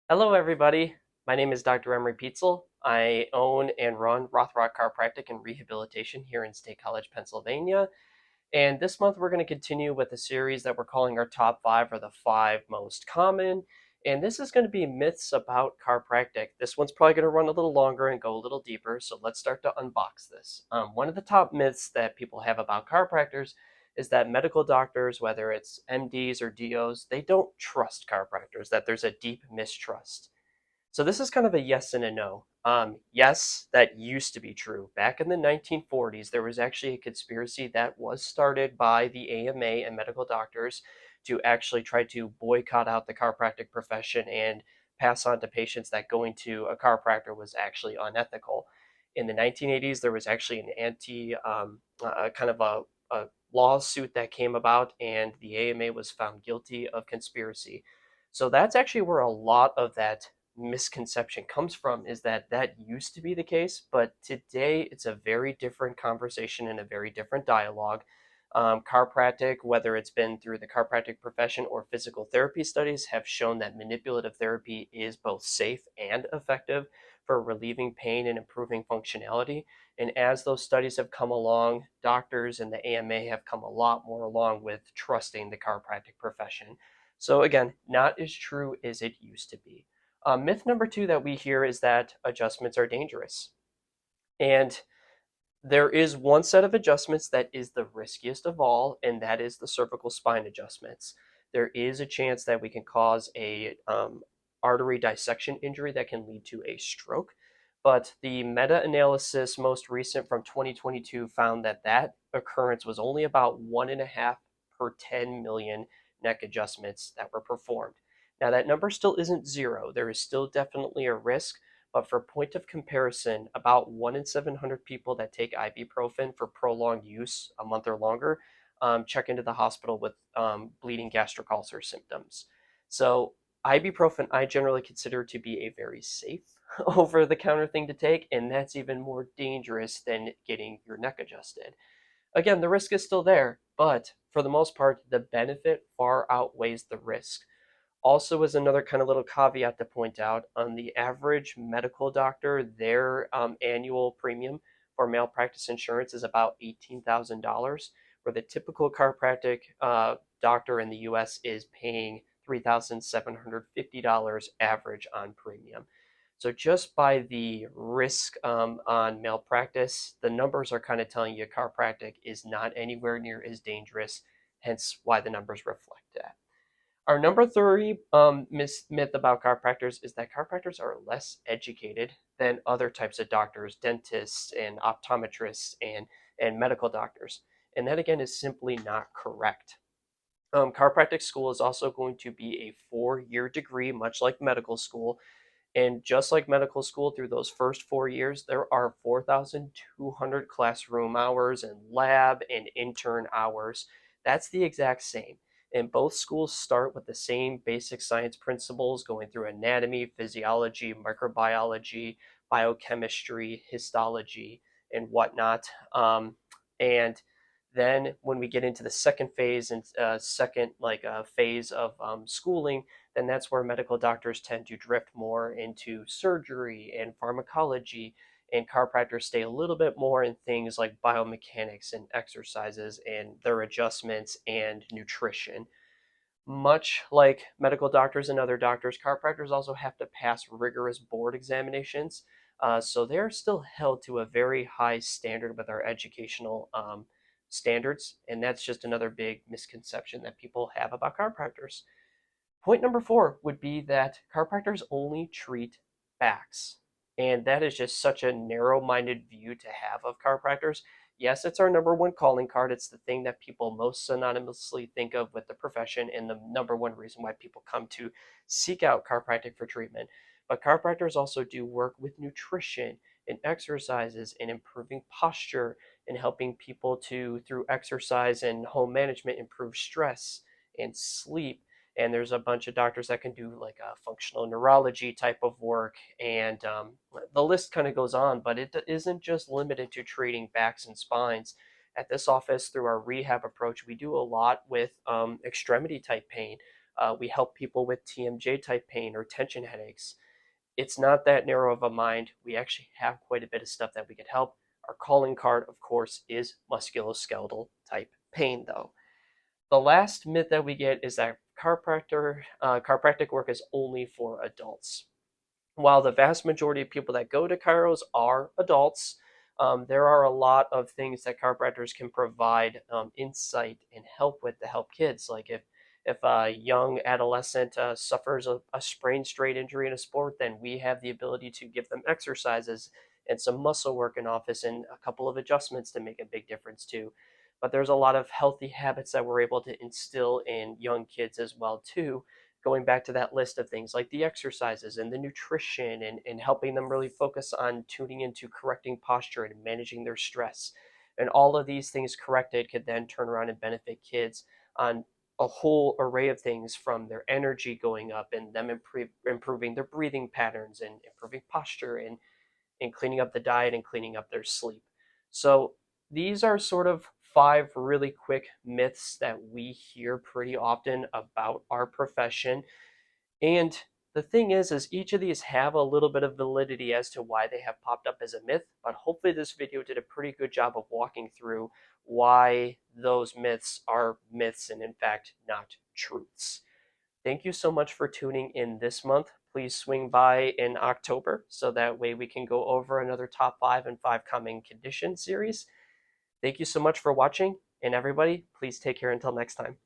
Hello, everybody. My name is Dr. Emery Pitcel. I own and run Rothrock Chiropractic and Rehabilitation here in State College, Pennsylvania. And this month, we're going to continue with a series that we're calling our top five or the five most common. And this is going to be myths about chiropractic. This one's probably going to run a little longer and go a little deeper. So let's start to unbox this. One of the top myths that people have about chiropractors is that medical doctors, whether it's MDs or DOs, they don't trust chiropractors, that there's a deep mistrust. So this is kind of a yes and a no. Yes, that used to be true. Back in the 1940s, there was actually a conspiracy that was started by the AMA and medical doctors to actually try to boycott out the chiropractic profession and pass on to patients that going to a chiropractor was actually unethical. In the 1980s, there was actually an kind of a lawsuit that came about, and the AMA was found guilty of conspiracy. So that's actually where a lot of that misconception comes from, is that that used to be the case, but today it's a very different conversation and a very different dialogue. Chiropractic, whether it's been through the chiropractic profession or physical therapy studies, have shown that manipulative therapy is both safe and effective for relieving pain and improving functionality. And as those studies have come along, doctors and the AMA have come a lot more along with trusting the chiropractic profession. So, again, not as true as it used to be. Myth number two that we hear is that adjustments are dangerous. And there is one set of adjustments that is the riskiest of all, and that is the cervical spine adjustments. There is a chance that we can cause a artery dissection injury that can lead to a stroke. But the meta analysis, most recent from 2022, found that that occurrence was only about 1.5 per 10 million neck adjustments that were performed. Now, that number still isn't zero. There is still definitely a risk, but for point of comparison, about 1 in 700 people that take ibuprofen for prolonged use, a month or longer, check into the hospital with bleeding gastric ulcer symptoms. So, ibuprofen I generally consider to be a very safe over the counter thing to take, and that's even more dangerous than getting your neck adjusted. Again, the risk is still there, but for the most part, the benefit far outweighs the risk. Also, is another kind of little caveat to point out, on the average medical doctor, their annual premium for malpractice insurance is about $18,000, where the typical chiropractic doctor in the US is paying $3,750 average on premium. So, just by the risk on malpractice, the numbers are kind of telling you chiropractic is not anywhere near as dangerous, hence why the numbers reflect that. Our number three myth about chiropractors is that chiropractors are less educated than other types of doctors, dentists, and optometrists, and medical doctors. And that, again, is simply not correct. Chiropractic school is also going to be a 4-year degree, much like medical school. And just like medical school, through those first 4 years, there are 4,200 classroom hours and lab and intern hours. That's the exact same. And both schools start with the same basic science principles, going through anatomy, physiology, microbiology, biochemistry, histology, and whatnot. And then when we get into the second phase and second phase of schooling, then that's where medical doctors tend to drift more into surgery and pharmacology, and chiropractors stay a little bit more in things like biomechanics and exercises and their adjustments and nutrition. Much like medical doctors and other doctors, chiropractors also have to pass rigorous board examinations. So they're still held to a very high standard with our educational standards, and that's just another big misconception that people have about chiropractors. Point number four would be that chiropractors only treat backs. And that is just such a narrow minded view to have of chiropractors. Yes, it's our number one calling card. It's the thing that people most synonymously think of with the profession, and the number one reason why people come to seek out chiropractic for treatment. But chiropractors also do work with nutrition and exercises and improving posture and helping people to, through exercise and home management, improve stress and sleep. And there's a bunch of doctors that can do like a functional neurology type of work, and the list kind of goes on, but it isn't just limited to treating backs and spines. At this office, through our rehab approach, we do a lot with extremity type pain, We help people with TMJ type pain or tension headaches. It's not that narrow of a mind. We actually have quite a bit of stuff that we could help. Our calling card, of course, is musculoskeletal type pain, though. The last myth that we get is that chiropractic work is only for adults. While the vast majority of people that go to chiros are adults, there are a lot of things that chiropractors can provide insight and help with to help kids. Like if a young adolescent suffers a sprained straight injury in a sport, then we have the ability to give them exercises and some muscle work in office and a couple of adjustments to make a big difference too. But there's a lot of healthy habits that we're able to instill in young kids as well too, going back to that list of things like the exercises and the nutrition, and helping them really focus on tuning into correcting posture and managing their stress. And all of these things corrected could then turn around and benefit kids on a whole array of things, from their energy going up and them improving their breathing patterns and improving posture and cleaning up the diet and cleaning up their sleep. So these are sort of five really quick myths that we hear pretty often about our profession. And the thing is each of these have a little bit of validity as to why they have popped up as a myth, but hopefully this video did a pretty good job of walking through why those myths are myths and in fact not truths. Thank you so much for tuning in this month. Please swing by in October so that way we can go over another top 5 and 5 common condition series. Thank you so much for watching, and everybody, please take care until next time.